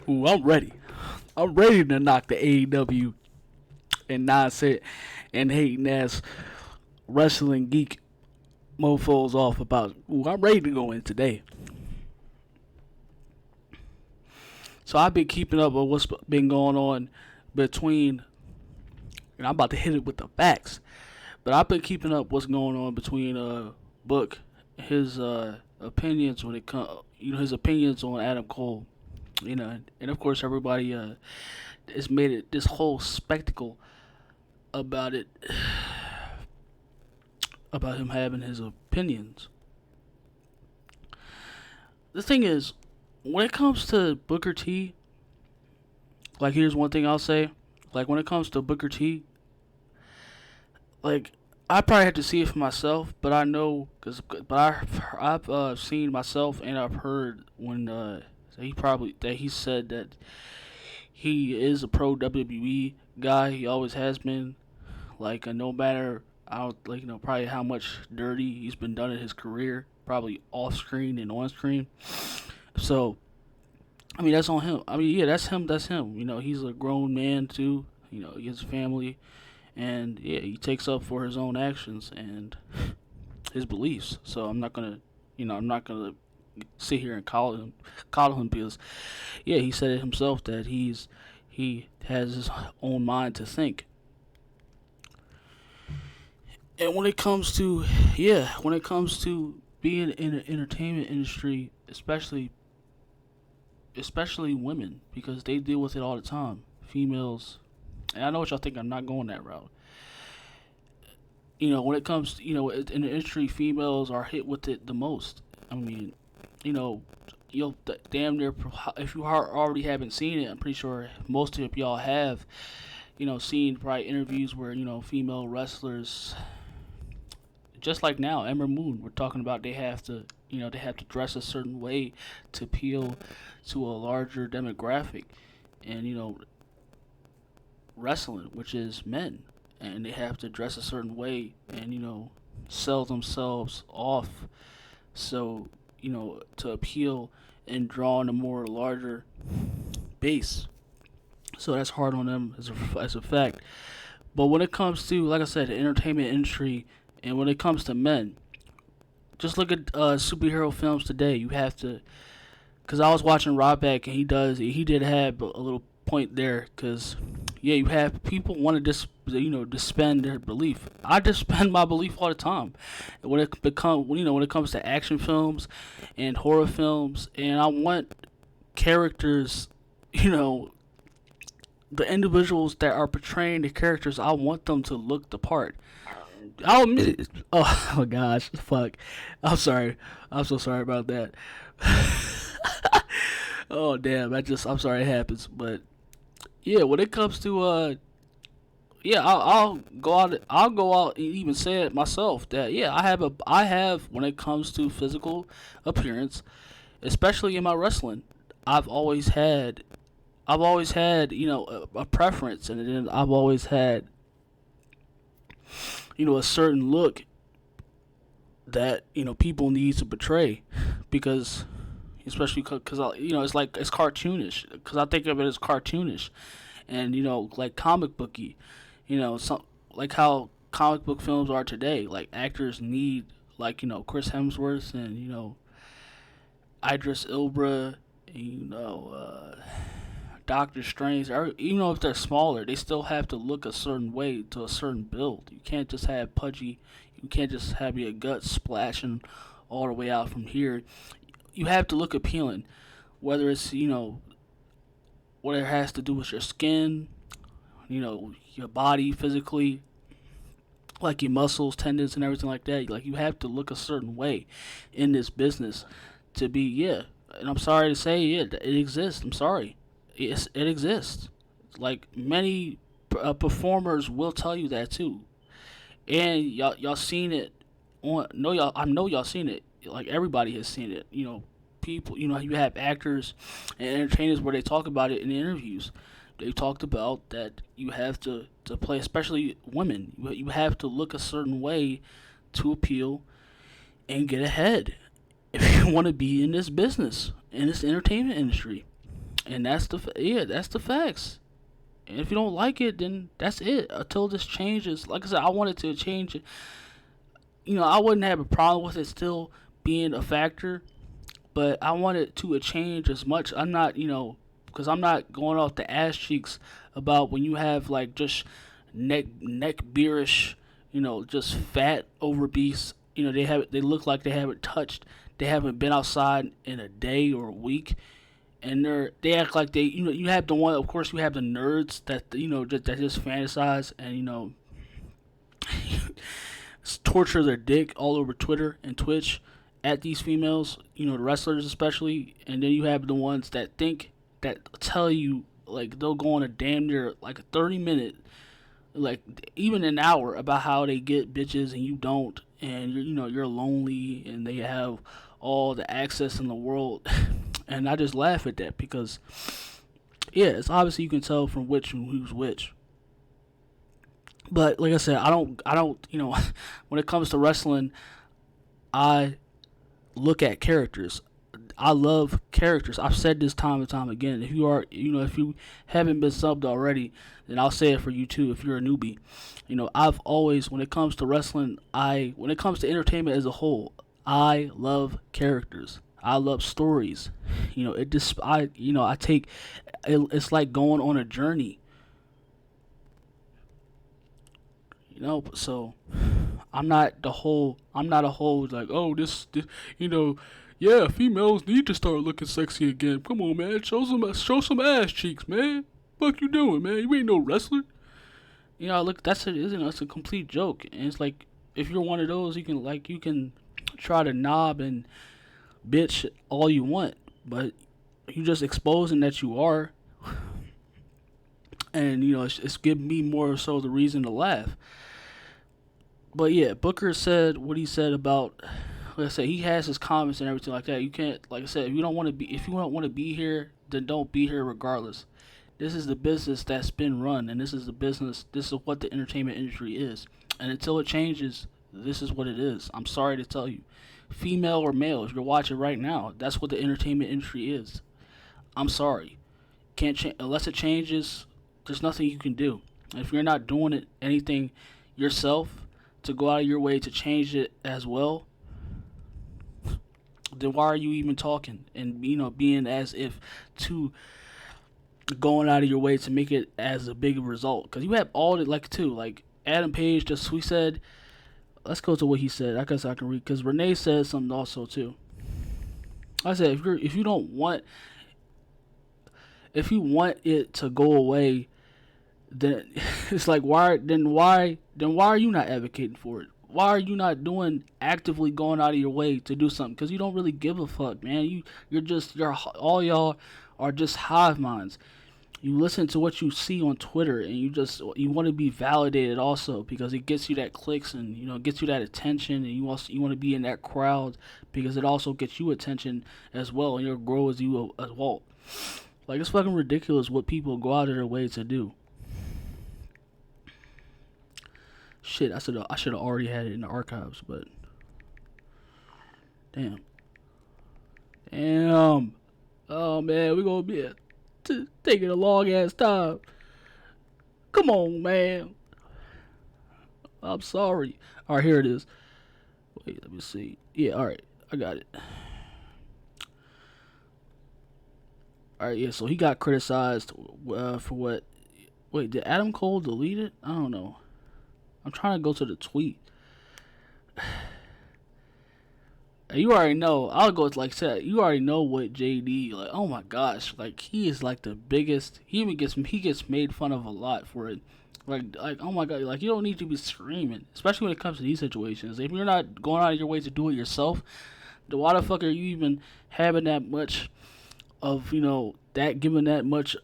Ooh, I'm ready. I'm ready to knock the AEW and nonsense and hating ass wrestling geek mofos off about. Ooh, I'm ready to go in today. So I've been keeping up with what's been going on between, and I'm about to hit it with the facts. But I've been keeping up what's going on between Book, his opinions when it comes, his opinions on Adam Cole, and of course everybody has made it this whole spectacle about it, about him having his opinions. The thing is, when it comes to Booker T, like here's one thing I'll say, like when it comes to Booker T, like I probably have to see it for myself, but I know I've seen myself and I've heard when he said that he is a pro WWE guy. He always has been. Like no matter probably how much dirty he's been done in his career, probably off screen and on screen. So I mean that's on him. I mean yeah, that's him. That's him. He's a grown man too. He has a family, and yeah, he takes up for his own actions and his beliefs. So I'm not gonna sit here and coddle him because yeah, he said it himself that he has his own mind to think. And when it comes to being in the entertainment industry, especially women, because they deal with it all the time. Females, and I know what y'all think. I'm not going that route. When it comes to, in the industry, females are hit with it the most. I mean, you know, you'll damn near, if you already haven't seen it, I'm pretty sure most of y'all have, seen probably interviews where, female wrestlers, just like now, Ember Moon, we're talking about they have to dress a certain way to appeal to a larger demographic. And, wrestling, which is men, and they have to dress a certain way and sell themselves off, so to appeal and draw in a more larger base. So that's hard on them as a fact. But when it comes to, like I said, the entertainment industry, and when it comes to men, just look at superhero films today. You have to, because I was watching Ryback, and he did have a little point there, because yeah, you have people want to disband their belief. I disband my belief all the time when it comes to action films and horror films, and I want characters, the individuals that are portraying the characters, I want them to look the part. I'll admit it. Oh my gosh, fuck. I'm sorry. I'm so sorry about that. Oh damn, I'm sorry it happens, but yeah, when it comes to yeah, I'll go out and even say it myself that yeah, I have when it comes to physical appearance, especially in my wrestling, I've always had a preference, and then I've always had a certain look that people need to portray, because especially because it's cartoonish, because I think of it as cartoonish, and like comic booky, some like how comic book films are today. Like actors need, like Chris Hemsworth and Idris Elba, Doctor Strange, or even if they're smaller, they still have to look a certain way to a certain build. You can't just have pudgy. You can't just have your guts splashing all the way out from here. You have to look appealing, whether it's what it has to do with your skin, your body physically, like your muscles, tendons, and everything like that. Like you have to look a certain way in this business to be And I'm sorry to say it exists. I'm sorry. It exists. Like many performers will tell you that too, and y'all seen it on. No, y'all. I know y'all seen it. Like everybody has seen it. People. You have actors and entertainers where they talk about it in interviews. They talked about that you have to play, especially women. You have to look a certain way to appeal and get ahead if you want to be in this business, in this entertainment industry. And that's the facts. And if you don't like it, then that's it. Until this changes, like I said, I wanted to change it. I wouldn't have a problem with it still being a factor, but I want it to change as much. I'm not, because I'm not going off the ass cheeks about when you have like just neck beerish, just fat over beasts. They look like they haven't touched, they haven't been outside in a day or a week, and they act like you have the one. Of course, you have the nerds that that just fantasize and torture their dick all over Twitter and Twitch at these females, the wrestlers especially, and then you have the ones that tell you like they'll go on a damn near like a 30-minute, like even an hour about how they get bitches and you don't, and you're lonely and they have all the access in the world, and I just laugh at that because yeah, it's obviously you can tell from which and who's which. But like I said, I don't, when it comes to wrestling, I look at characters. I love characters. I've said this time and time again. If you haven't been subbed already, then I'll say it for you too. If you're a newbie, I've always, when it comes to wrestling, when it comes to entertainment as a whole, I love characters. I love stories. It just, I take, it's like going on a journey. So I'm not a whole like, oh, this you know yeah, females need to start looking sexy again. Come on, man, show some ass cheeks, man. Fuck you doing, man? You ain't no wrestler. Look, that's a complete joke. And it's like, if you're one of those, you can try to knob and bitch all you want, but you just exposing that you are. And it's giving me more so the reason to laugh. But yeah, Booker said what he said about. Like I said, he has his comments and everything like that. You can't, like I said, if you don't want to be here, then don't be here regardless. This is the business that's been run, and this is the business. This is what the entertainment industry is, and until it changes, this is what it is. I'm sorry to tell you, female or male, if you're watching right now, that's what the entertainment industry is. I'm sorry, can't change unless it changes. There's nothing you can do. If you're not doing anything yourself to go out of your way to change it as well, then why are you even talking and being as if to going out of your way to make it as a big result? Because you have all the like Adam Page just, we said, let's go to what he said. I guess I can read because Renee said something also too. I said if you want it to go away, then it's like, why are you not advocating for it? Why are you not actively going out of your way to do something? Because you don't really give a fuck, man. All y'all are just hive minds. You listen to what you see on Twitter, and you want to be validated also because it gets you that clicks and gets you that attention, and you want to be in that crowd because it also gets you attention as well, and you'll grow as well. Like, it's fucking ridiculous what people go out of their way to do. Shit, I should have already had it in the archives, but damn. Oh man, we're gonna be taking a long ass time. Come on, man. I'm sorry. All right, here it is. Wait, let me see. Yeah, all right, I got it. All right, yeah. So he got criticized for what? Wait, did Adam Cole delete it? I don't know. I'm trying to go to the tweet. You already know. I'll go with, like I said, you already know what JD, like, oh my gosh, like, he is like the biggest. He gets made fun of a lot for it. Like oh my god, like, you don't need to be screaming, especially when it comes to these situations. If you're not going out of your way to do it yourself, then why the fuck are you even having that much of that, giving that much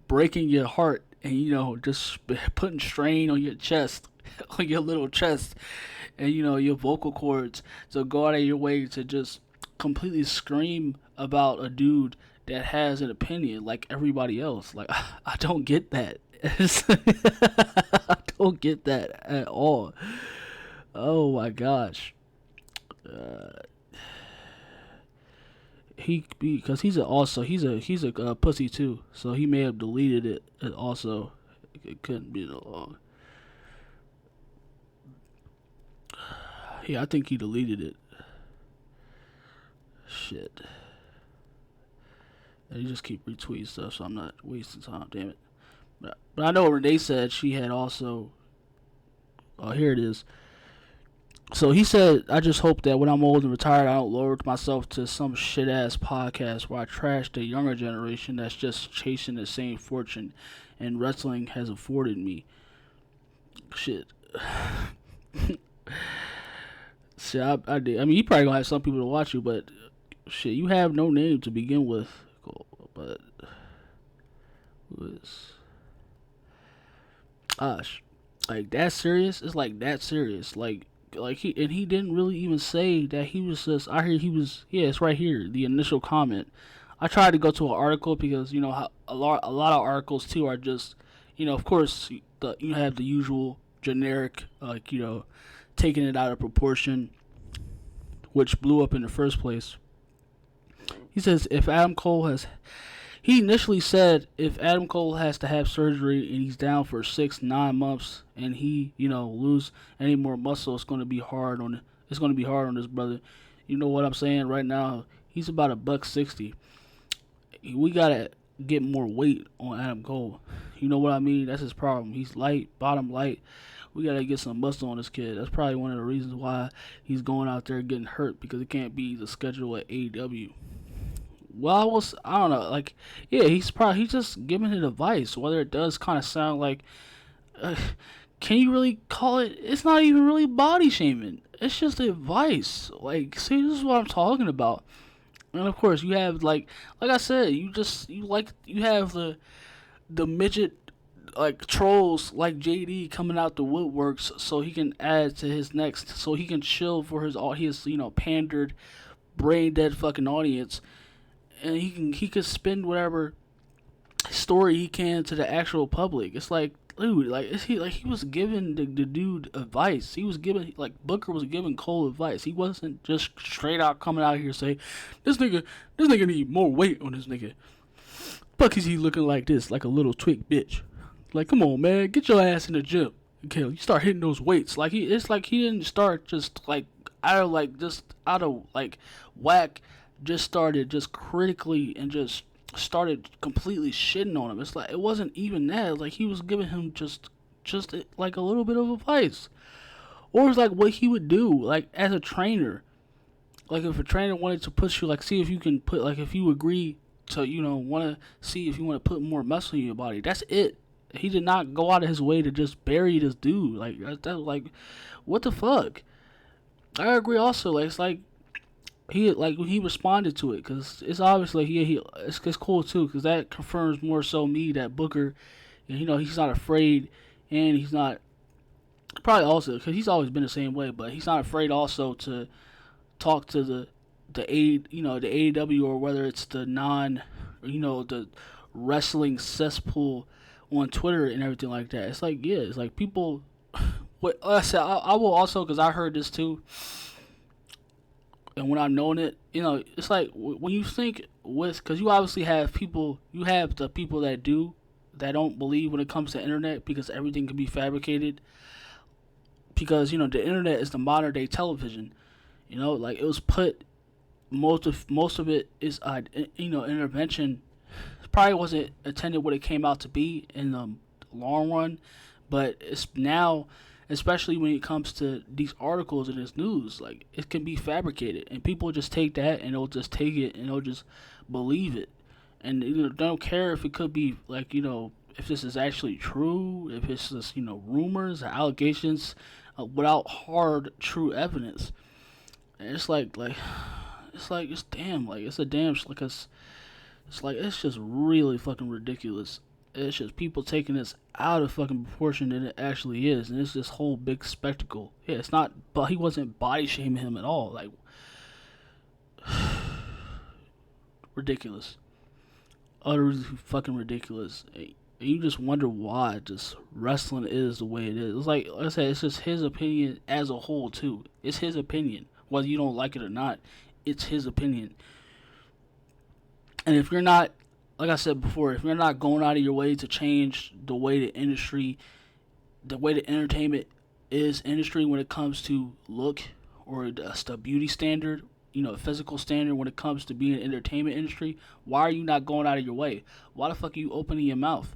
breaking your heart and just putting strain on your chest, on your little chest, and your vocal cords, to go out of your way to just completely scream about a dude that has an opinion like everybody else. Like, I don't get that. I don't get that at all. Oh my gosh. because he's a pussy too, so he may have deleted it also. It couldn't be no long. Yeah, I think he deleted it. Shit. And he just keep retweeting stuff, so I'm not wasting time. Damn it. But I know Renee said she had also. Oh, here it is. So he said, I just hope that when I'm old and retired, I don't lower myself to some shit ass podcast where I trash the younger generation that's just chasing the same fortune and wrestling has afforded me. Shit. Shit, I did. I mean, you probably gonna have some people to watch you, but shit, you have no name to begin with. But who is? Gosh, like that serious? It's like that serious. Like he didn't really even say that he was just. I hear he was. Yeah, it's right here. The initial comment. I tried to go to an article because you know how a lot of articles too are just, you know, of course you have the usual generic like, you know, taking it out of proportion, which blew up in the first place. He says if Adam Cole has. He initially said if Adam Cole has to have surgery and he's down for 6-9 months and he, you know, lose any more muscle, it's going to be hard on. It's going to be hard on this brother. You know what I'm saying? Right now, he's about $160. We gotta get more weight on Adam Cole. You know what I mean? That's his problem. He's light, bottom light. We gotta get some muscle on this kid. That's probably one of the reasons why he's going out there getting hurt, because it can't be the schedule at AEW. Well, I don't know, like, yeah, he's just giving it advice. Whether it does kind of sound like, can you really call it? It's not even really body shaming. It's just advice. Like, see, this is what I'm talking about. And of course, you have like I said, you have the midget like trolls like JD coming out the woodworks so he can add to his next, so he can chill for his you know, pandered, brain dead fucking audience, and he could spin whatever story he can to the actual public. It's like, dude, like he was giving the dude advice. He was giving, like, Booker was giving Cole advice. He wasn't just straight out coming out here saying this nigga need more weight on this nigga. Fuck is he looking like this, like a little twig bitch? Like, come on, man, get your ass in the gym. Okay, you start hitting those weights. Like, it's like he didn't start just like out of whack. Just started just critically and just started completely shitting on him. It's like it wasn't even that. Like, he was giving him just like a little bit of advice, or it's like what he would do, like as a trainer. Like if a trainer wanted to push you, like see if you can put, like if you agree to, you know, want to see if you want to put more muscle in your body. That's it. He did not go out of his way to just bury this dude. Like that, like what the fuck. I agree also. Like it's like. When he responded to it, because it's obviously it's cool too, because that confirms more so me that Booker, you know, he's not afraid, and he's not probably also because he's always been the same way, but he's not afraid also to talk to the AEW, or whether it's the the wrestling cesspool on Twitter and everything like that. It's like, yeah, it's like people. What I said, I will also, because I heard this too. And when I've known it, you know, it's like when you think because you obviously have you have the people that don't believe when it comes to internet, because everything can be fabricated. Because, you know, the internet is the modern day television. You know, like it was put, most of it is, intervention. Probably wasn't intended what it came out to be in the long run, but it's now, especially when it comes to these articles and this news, like it can be fabricated, and people just take that and they'll just take it and they'll just believe it, and they don't care if it could be like, you know, if this is actually true, if it's just, you know, rumors or allegations, without hard true evidence. And it's it's damn, like it's a damn, like it's just really fucking ridiculous. It's just people taking this out of fucking proportion than it actually is, and it's this whole big spectacle. Yeah, it's not, but he wasn't body shaming him at all. Like, ridiculous, utterly fucking ridiculous. And you just wonder why just wrestling is the way it is. It's like I said, it's just his opinion as a whole too. It's his opinion, whether you don't like it or not. It's his opinion. And if you're not, like I said before, if you're not going out of your way to change the way the industry, the way the entertainment is industry when it comes to look or the beauty standard, physical standard when it comes to being an entertainment industry, why are you not going out of your way? Why the fuck are you opening your mouth?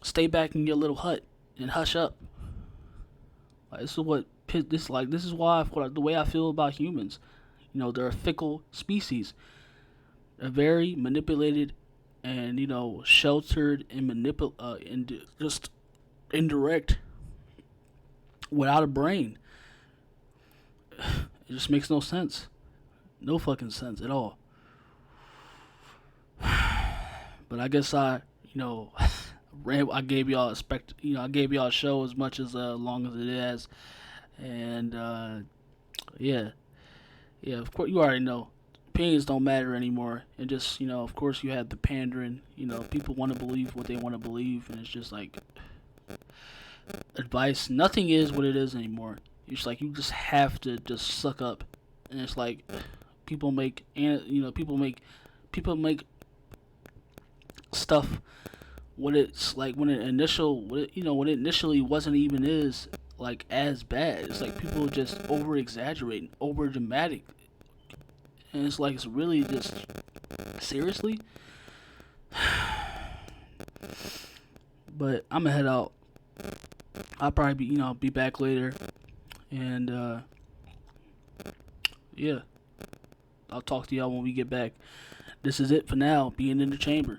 Stay back in your little hut and hush up. Like, this is why the way I feel about humans. They're a fickle species. They're very manipulated and sheltered and and just indirect without a brain. It just makes no sense. No fucking sense at all. But I guess I gave y'all I gave y'all a show as much as long as it is, and yeah, yeah. Of course, you already know opinions don't matter anymore, and just of course, you have the pandering. People want to believe what they want to believe, and it's just like advice. Nothing is what it is anymore. It's like you just have to just suck up, and it's like people make people make stuff what it's like when it initially wasn't even is like as bad. It's like people just over exaggerating, over dramatic, and it's like it's really just seriously. But I'm gonna head out. I'll probably be back later, and yeah, I'll talk to y'all when we get back. This is it for now. Being in the chamber.